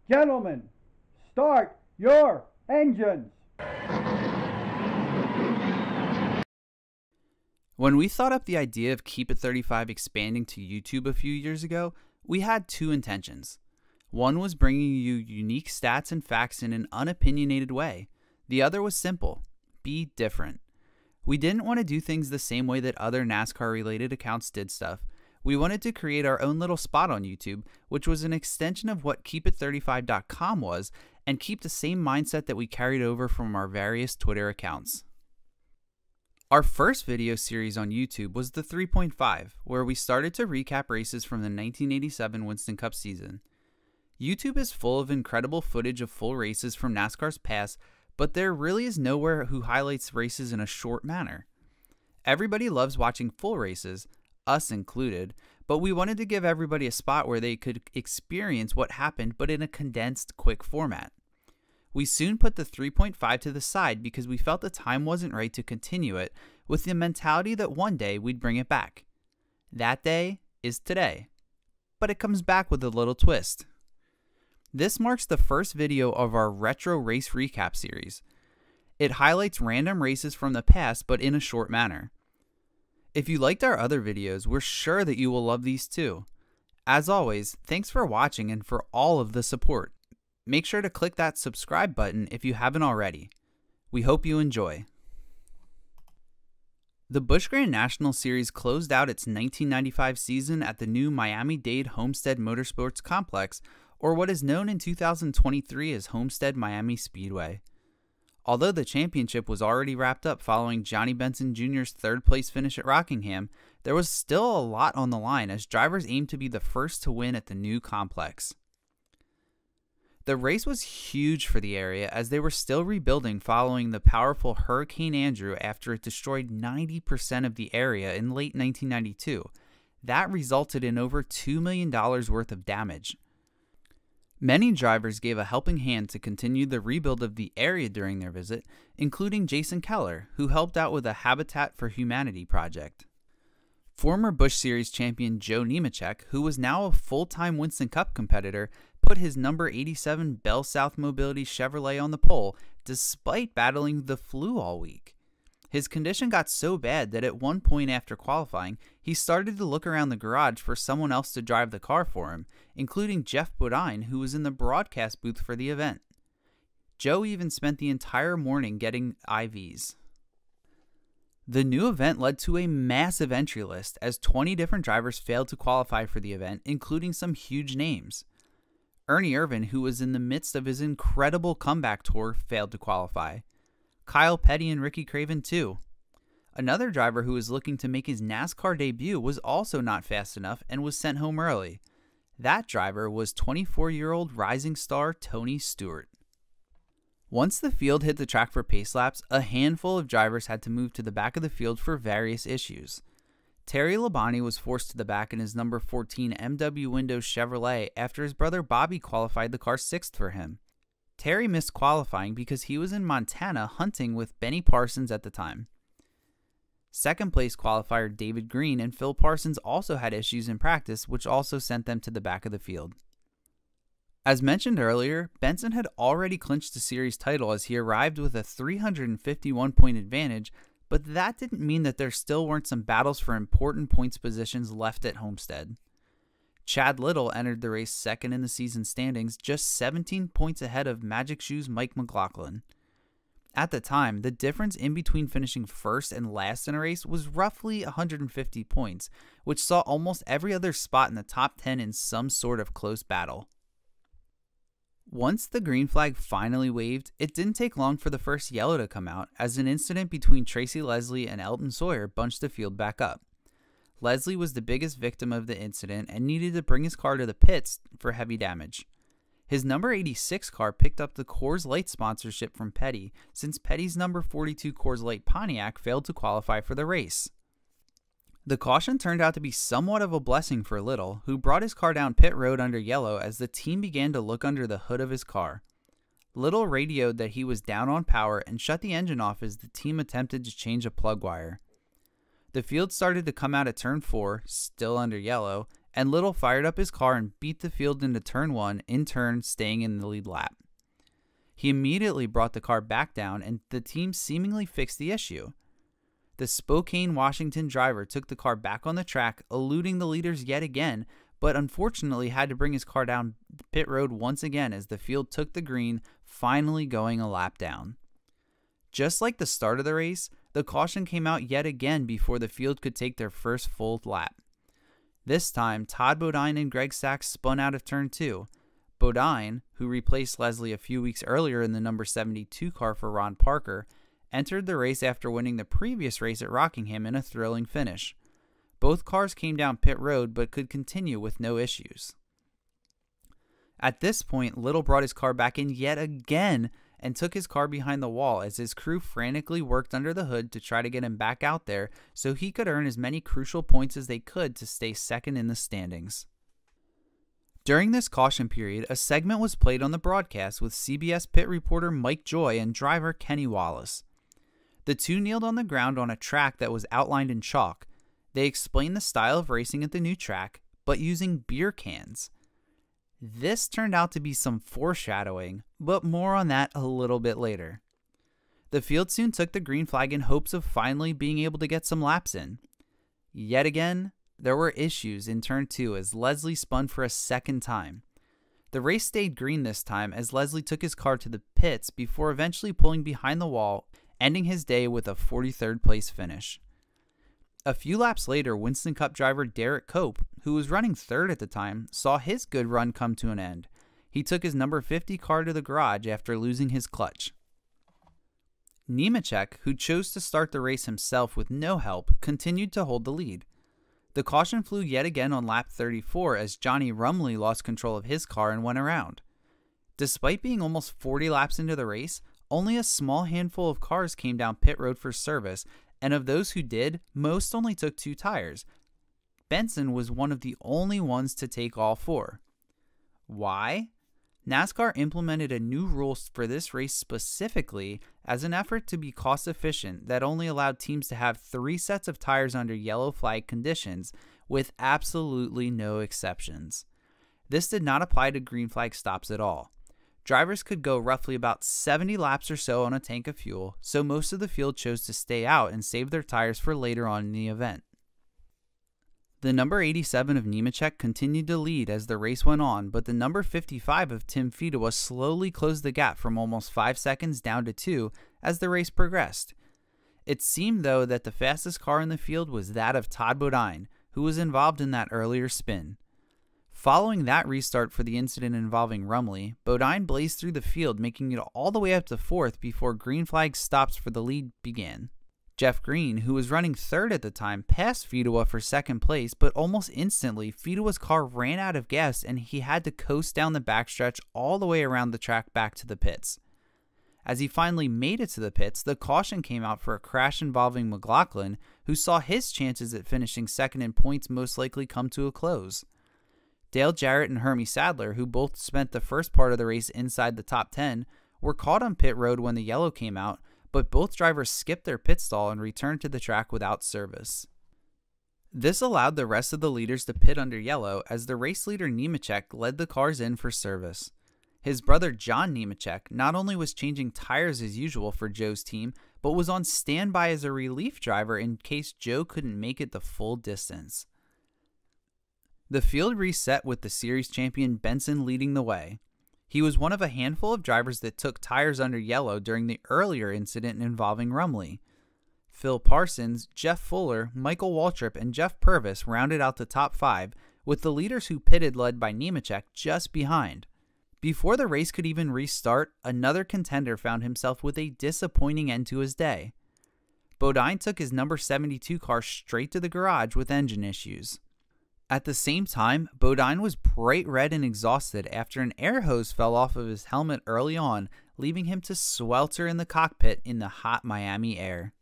Gentlemen, start your engines. When we thought up the idea of Keep It 35 expanding to YouTube a few years ago, we had two intentions. One was bringing you unique stats and facts in an unopinionated way. The other was simple: be different. We didn't want to do things the same way that other NASCAR-related accounts did stuff. We wanted to create our own little spot on YouTube, which was an extension of what KeepIt35.com was, and keep the same mindset that we carried over from our various Twitter accounts. Our first video series on YouTube was the 3.5, where we started to recap races from the 1987 Winston Cup season. YouTube is full of incredible footage of full races from NASCAR's past, but there really is nowhere who highlights races in a short manner. Everybody loves watching full races, us included, but we wanted to give everybody a spot where they could experience what happened but in a condensed, quick format. We soon put the 3.5 to the side because we felt the time wasn't right to continue it, with the mentality that one day we'd bring it back. That day is today, but it comes back with a little twist. This marks the first video of our retro race recap series. It highlights random races from the past but in a short manner. If you liked our other videos, we're sure that you will love these too. As always, thanks for watching and for all of the support. Make sure to click that subscribe button if you haven't already. We hope you enjoy. The Busch Grand National Series closed out its 1995 season at the new Miami-Dade Homestead Motorsports Complex, or what is known in 2023 as Homestead Miami Speedway. Although the championship was already wrapped up following Johnny Benson Jr.'s third-place finish at Rockingham, there was still a lot on the line as drivers aimed to be the first to win at the new complex. The race was huge for the area as they were still rebuilding following the powerful Hurricane Andrew after it destroyed 90% of the area in late 1992. That resulted in over $2 million worth of damage. Many drivers gave a helping hand to continue the rebuild of the area during their visit, including Jason Keller, who helped out with a Habitat for Humanity project. Former Busch Series champion Joe Nemechek, who was now a full-time Winston Cup competitor, put his number 87 Bell South Mobility Chevrolet on the pole despite battling the flu all week. His condition got so bad that at one point after qualifying, he started to look around the garage for someone else to drive the car for him, including Jeff Bodine, who was in the broadcast booth for the event. Joe even spent the entire morning getting IVs. The new event led to a massive entry list as 20 different drivers failed to qualify for the event, including some huge names. Ernie Irvan, who was in the midst of his incredible comeback tour, failed to qualify. Kyle Petty and Ricky Craven too. Another driver who was looking to make his NASCAR debut was also not fast enough and was sent home early. That driver was 24-year-old rising star Tony Stewart. Once the field hit the track for pace laps, a handful of drivers had to move to the back of the field for various issues. Terry Labonte was forced to the back in his number 14 MW Windows Chevrolet after his brother Bobby qualified the car 6th for him. Terry missed qualifying because he was in Montana hunting with Benny Parsons at the time. Second place qualifier David Green and Phil Parsons also had issues in practice, which also sent them to the back of the field. As mentioned earlier, Benson had already clinched the series title as he arrived with a 351-point advantage, but that didn't mean that there still weren't some battles for important points positions left at Homestead. Chad Little entered the race second in the season standings, just 17 points ahead of Magic Shoes Mike McLaughlin. At the time, the difference in between finishing first and last in a race was roughly 150 points, which saw almost every other spot in the top 10 in some sort of close battle. Once the green flag finally waved, it didn't take long for the first yellow to come out, as an incident between Tracy Leslie and Elton Sawyer bunched the field back up. Leslie was the biggest victim of the incident and needed to bring his car to the pits for heavy damage. His number 86 car picked up the Coors Light sponsorship from Petty, since Petty's number 42 Coors Light Pontiac failed to qualify for the race. The caution turned out to be somewhat of a blessing for Little, who brought his car down pit road under yellow as the team began to look under the hood of his car. Little radioed that he was down on power and shut the engine off as the team attempted to change a plug wire. The field started to come out at turn 4, still under yellow, and Little fired up his car and beat the field into turn 1, in turn staying in the lead lap. He immediately brought the car back down, and the team seemingly fixed the issue. The Spokane, Washington driver took the car back on the track, eluding the leaders yet again, but unfortunately had to bring his car down pit road once again as the field took the green, finally going a lap down. Just like the start of the race, the caution came out yet again before the field could take their first full lap. This time, Todd Bodine and Greg Sachs spun out of turn 2. Bodine, who replaced Leslie a few weeks earlier in the number 72 car for Ron Parker, entered the race after winning the previous race at Rockingham in a thrilling finish. Both cars came down pit road but could continue with no issues. At this point, Little brought his car back in yet again and took his car behind the wall as his crew frantically worked under the hood to try to get him back out there so he could earn as many crucial points as they could to stay second in the standings. During this caution period, a segment was played on the broadcast with CBS pit reporter Mike Joy and driver Kenny Wallace. The two kneeled on the ground on a track that was outlined in chalk. They explained the style of racing at the new track, but using beer cans. This turned out to be some foreshadowing, but more on that a little bit later. The field soon took the green flag in hopes of finally being able to get some laps in. Yet again, there were issues in turn 2 as Leslie spun for a second time. The race stayed green this time as Leslie took his car to the pits before eventually pulling behind the wall, ending his day with a 43rd place finish. A few laps later, Winston Cup driver Derek Cope, who was running third at the time, saw his good run come to an end. He took his number 50 car to the garage after losing his clutch. Nemechek, who chose to start the race himself with no help, continued to hold the lead. The caution flew yet again on lap 34 as Johnny Rumley lost control of his car and went around. Despite being almost 40 laps into the race, only a small handful of cars came down pit road for service, and of those who did, most only took 2 tires. Benson was one of the only ones to take all 4. Why? NASCAR implemented a new rule for this race specifically as an effort to be cost efficient that only allowed teams to have 3 sets of tires under yellow flag conditions with absolutely no exceptions. This did not apply to green flag stops at all. Drivers could go roughly about 70 laps or so on a tank of fuel, so most of the field chose to stay out and save their tires for later on in the event. The number 87 of Nemechek continued to lead as the race went on, but the number 55 of Tim Fedewa slowly closed the gap from almost 5 seconds down to 2 as the race progressed. It seemed, though, that the fastest car in the field was that of Todd Bodine, who was involved in that earlier spin. Following that restart for the incident involving Rumley, Bodine blazed through the field, making it all the way up to 4th before green flag stops for the lead began. Jeff Green, who was running third at the time, passed Fedewa for second place, but almost instantly, Fedewa's car ran out of gas and he had to coast down the backstretch all the way around the track back to the pits. As he finally made it to the pits, the caution came out for a crash involving McLaughlin, who saw his chances at finishing second in points most likely come to a close. Dale Jarrett and Hermie Sadler, who both spent the first part of the race inside the top 10, were caught on pit road when the yellow came out, but both drivers skipped their pit stall and returned to the track without service. This allowed the rest of the leaders to pit under yellow as the race leader Nemechek led the cars in for service. His brother John Nemechek not only was changing tires as usual for Joe's team, but was on standby as a relief driver in case Joe couldn't make it the full distance. The field reset with the series champion Benson leading the way. He was one of a handful of drivers that took tires under yellow during the earlier incident involving Rumley. Phil Parsons, Jeff Fuller, Michael Waltrip, and Jeff Purvis rounded out the top 5, with the leaders who pitted led by Nemechek just behind. Before the race could even restart, another contender found himself with a disappointing end to his day. Bodine took his number 72 car straight to the garage with engine issues. At the same time, Bodine was bright red and exhausted after an air hose fell off of his helmet early on, leaving him to swelter in the cockpit in the hot Miami air.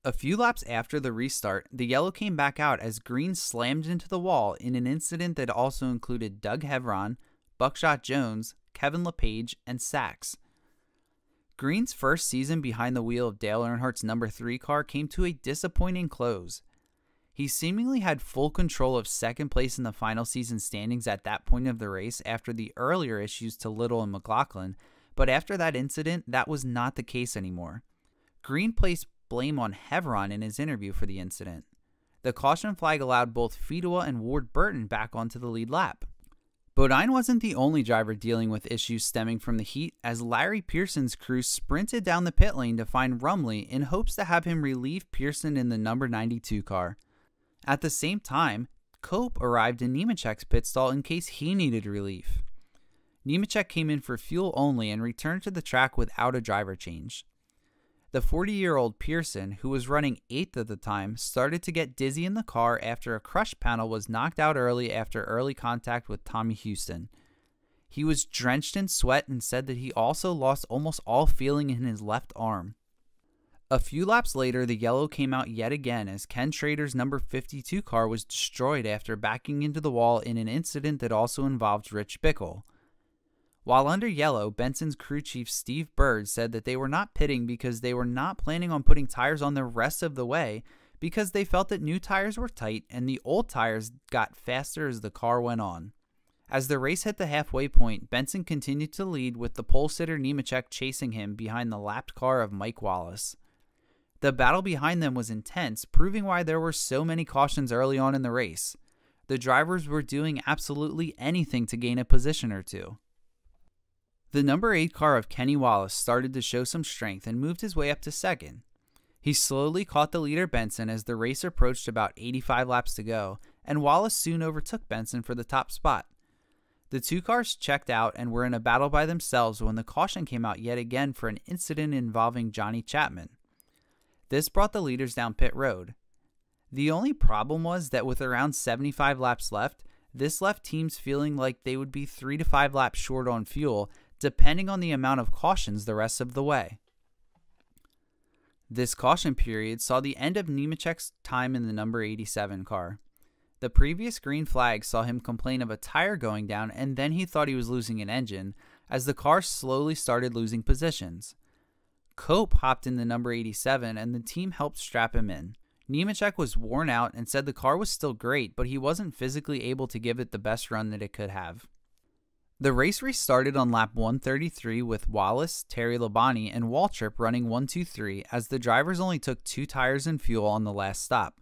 A few laps after the restart, the yellow came back out as green slammed into the wall in an incident that also included Doug Hevron, Buckshot Jones, Kevin LePage, and Sachs. Green's first season behind the wheel of Dale Earnhardt's number 3 car came to a disappointing close. He seemingly had full control of second place in the final season standings at that point of the race after the earlier issues to Little and McLaughlin, but after that incident, that was not the case anymore. Green placed blame on Hevron in his interview for the incident. The caution flag allowed both Fedewa and Ward Burton back onto the lead lap. Bodine wasn't the only driver dealing with issues stemming from the heat, as Larry Pearson's crew sprinted down the pit lane to find Rumley in hopes to have him relieve Pearson in the number 92 car. At the same time, Cope arrived in Nemechek's pit stall in case he needed relief. Nemechek came in for fuel only and returned to the track without a driver change. The 40-year-old Pearson, who was running 8th at the time, started to get dizzy in the car after a crush panel was knocked out early after early contact with Tommy Houston. He was drenched in sweat and said that he also lost almost all feeling in his left arm. A few laps later, the yellow came out yet again as Ken Schrader's number 52 car was destroyed after backing into the wall in an incident that also involved Rich Bickle. While under yellow, Benson's crew chief Steve Bird said that they were not pitting because they were not planning on putting tires on the rest of the way because they felt that new tires were tight and the old tires got faster as the car went on. As the race hit the halfway point, Benson continued to lead with the pole sitter Nemechek chasing him behind the lapped car of Mike Wallace. The battle behind them was intense, proving why there were so many cautions early on in the race. The drivers were doing absolutely anything to gain a position or two. The number 8 car of Kenny Wallace started to show some strength and moved his way up to second. He slowly caught the leader Benson as the race approached about 85 laps to go, and Wallace soon overtook Benson for the top spot. The two cars checked out and were in a battle by themselves when the caution came out yet again for an incident involving Johnny Chapman. This brought the leaders down pit road. The only problem was that with around 75 laps left, this left teams feeling like they would be 3 to 5 laps short on fuel, depending on the amount of cautions the rest of the way. This caution period saw the end of Nemechek's time in the number 87 car. The previous green flag saw him complain of a tire going down, and then he thought he was losing an engine, as the car slowly started losing positions. Cope hopped in the number 87 and the team helped strap him in. Nemechek was worn out and said the car was still great, but he wasn't physically able to give it the best run that it could have. The race restarted on lap 133 with Wallace, Terry Labonte, and Waltrip running 1-2-3 as the drivers only took 2 tires and fuel on the last stop.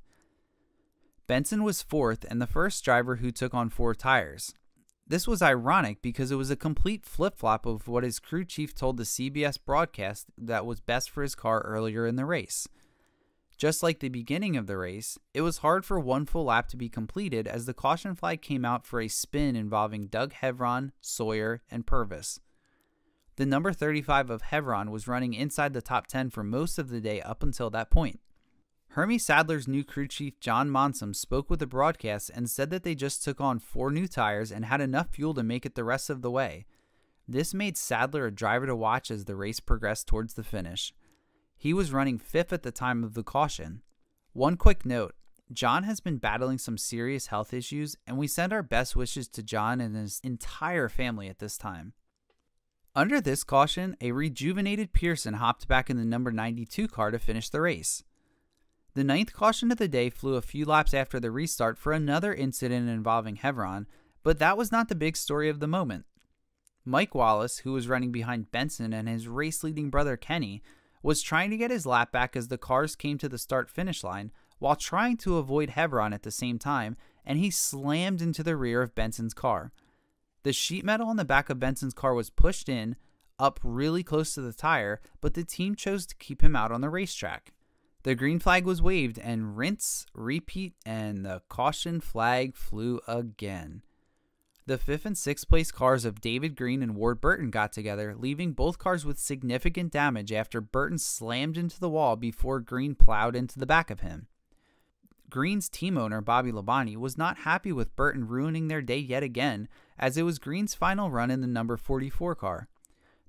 Benson was 4th and the first driver who took on 4 tires. This was ironic because it was a complete flip-flop of what his crew chief told the CBS broadcast that was best for his car earlier in the race. Just like the beginning of the race, it was hard for one full lap to be completed as the caution flag came out for a spin involving Doug Hevron, Sawyer, and Purvis. The number 35 of Hevron was running inside the top 10 for most of the day up until that point. Hermie Sadler's new crew chief John Monson spoke with the broadcast and said that they just took on 4 new tires and had enough fuel to make it the rest of the way. This made Sadler a driver to watch as the race progressed towards the finish. He was running 5th at the time of the caution. One quick note, John has been battling some serious health issues, and we send our best wishes to John and his entire family at this time. Under this caution, a rejuvenated Pearson hopped back in the number 92 car to finish the race. The 9th caution of the day flew a few laps after the restart for another incident involving Hevron, but that was not the big story of the moment. Mike Wallace, who was running behind Benson and his race-leading brother Kenny, was trying to get his lap back as the cars came to the start-finish line while trying to avoid Hevron at the same time, and he slammed into the rear of Benson's car. The sheet metal on the back of Benson's car was pushed in, up really close to the tire, but the team chose to keep him out on the racetrack. The green flag was waved, and rinse, repeat, and the caution flag flew again. The 5th and 6th place cars of David Green and Ward Burton got together, leaving both cars with significant damage after Burton slammed into the wall before Green plowed into the back of him. Green's team owner, Bobby Labonte, was not happy with Burton ruining their day yet again, as it was Green's final run in the number 44 car.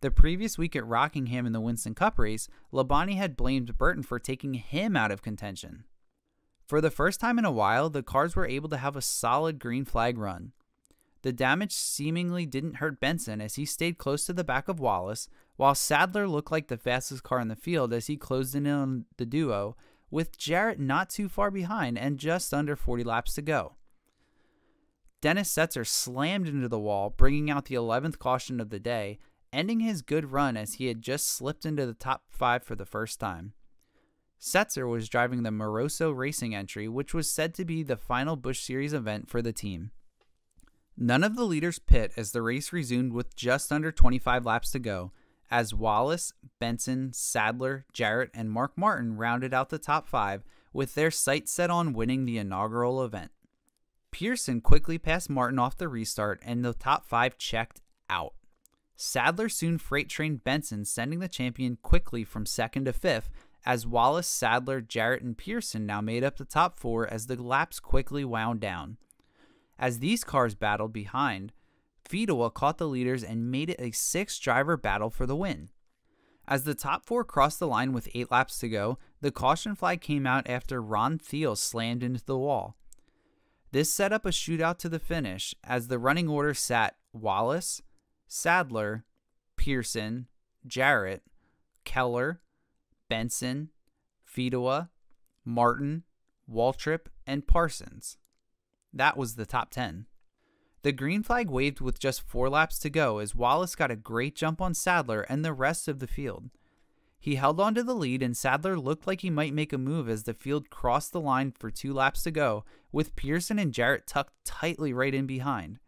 The previous week at Rockingham in the Winston Cup race, Labonte had blamed Burton for taking him out of contention. For the first time in a while, the cars were able to have a solid green flag run. The damage seemingly didn't hurt Benson as he stayed close to the back of Wallace, while Sadler looked like the fastest car in the field as he closed in on the duo, with Jarrett not too far behind and just under 40 laps to go. Dennis Setzer slammed into the wall, bringing out the 11th caution of the day, ending his good run as he had just slipped into the top 5 for the first time. Setzer was driving the Moroso Racing entry, which was said to be the final Busch Series event for the team. None of the leaders pit as the race resumed with just under 25 laps to go, as Wallace, Benson, Sadler, Jarrett, and Mark Martin rounded out the top 5 with their sights set on winning the inaugural event. Pearson quickly passed Martin off the restart and the top 5 checked out. Sadler soon freight trained Benson, sending the champion quickly from 2nd to 5th, as Wallace, Sadler, Jarrett, and Pearson now made up the top 4 as the laps quickly wound down. As these cars battled behind, Fedewa caught the leaders and made it a 6-driver battle for the win. As the top 4 crossed the line with 8 laps to go, the caution flag came out after Ron Thiel slammed into the wall. This set up a shootout to the finish as the running order sat Wallace, Sadler, Pearson, Jarrett, Keller, Benson, Fedewa, Martin, Waltrip, and Parsons. That was the top 10. The green flag waved with just 4 laps to go as Wallace got a great jump on Sadler and the rest of the field. He held on to the lead and Sadler looked like he might make a move as the field crossed the line for 2 laps to go, with Pearson and Jarrett tucked tightly right in behind.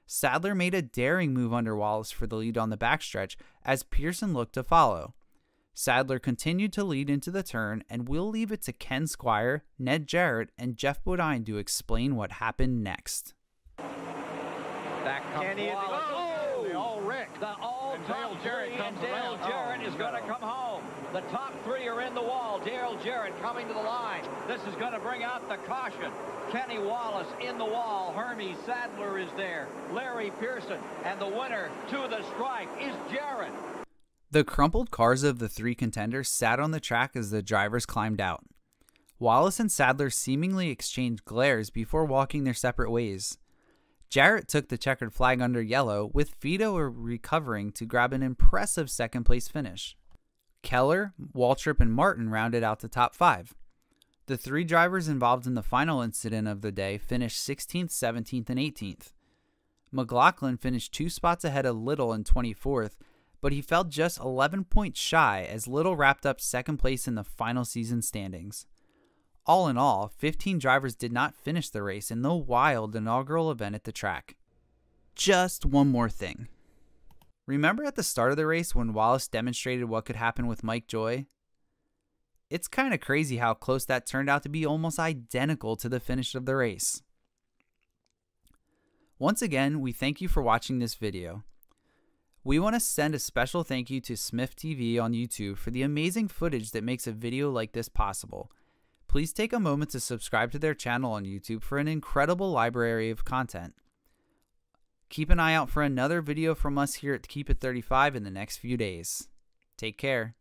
Sadler made a daring move under Wallace for the lead on the backstretch as Pearson looked to follow. Sadler continued to lead into the turn, and we'll leave it to Ken Squire, Ned Jarrett, and Jeff Bodine to explain what happened next. Back comes Kenny, Wallace. oh, they all wrecked. The all And top Dale Jarrett 3, comes and Dale around. Jarrett is going to come home. The top 3 are in the wall. Dale Jarrett coming to the line. This is going to bring out the caution. Kenny Wallace in the wall. Hermie Sadler is there. Larry Pearson. And the winner to the stripe is Jarrett. The crumpled cars of the 3 contenders sat on the track as the drivers climbed out. Wallace and Sadler seemingly exchanged glares before walking their separate ways. Jarrett took the checkered flag under yellow, with Fedewa recovering to grab an impressive 2nd place finish. Keller, Waltrip, and Martin rounded out the top 5. The 3 drivers involved in the final incident of the day finished 16th, 17th, and 18th. McLaughlin finished 2 spots ahead of Little in 24th, but he fell just 11 points shy as Little wrapped up 2nd place in the final season standings. All in all, 15 drivers did not finish the race in the wild inaugural event at the track. Just one more thing. Remember at the start of the race when Wallace demonstrated what could happen with Mike Joy? It's kind of crazy how close that turned out to be, almost identical to the finish of the race. Once again, we thank you for watching this video. We want to send a special thank you to Smith TV on YouTube for the amazing footage that makes a video like this possible. Please take a moment to subscribe to their channel on YouTube for an incredible library of content. Keep an eye out for another video from us here at Keep It 35 in the next few days. Take care.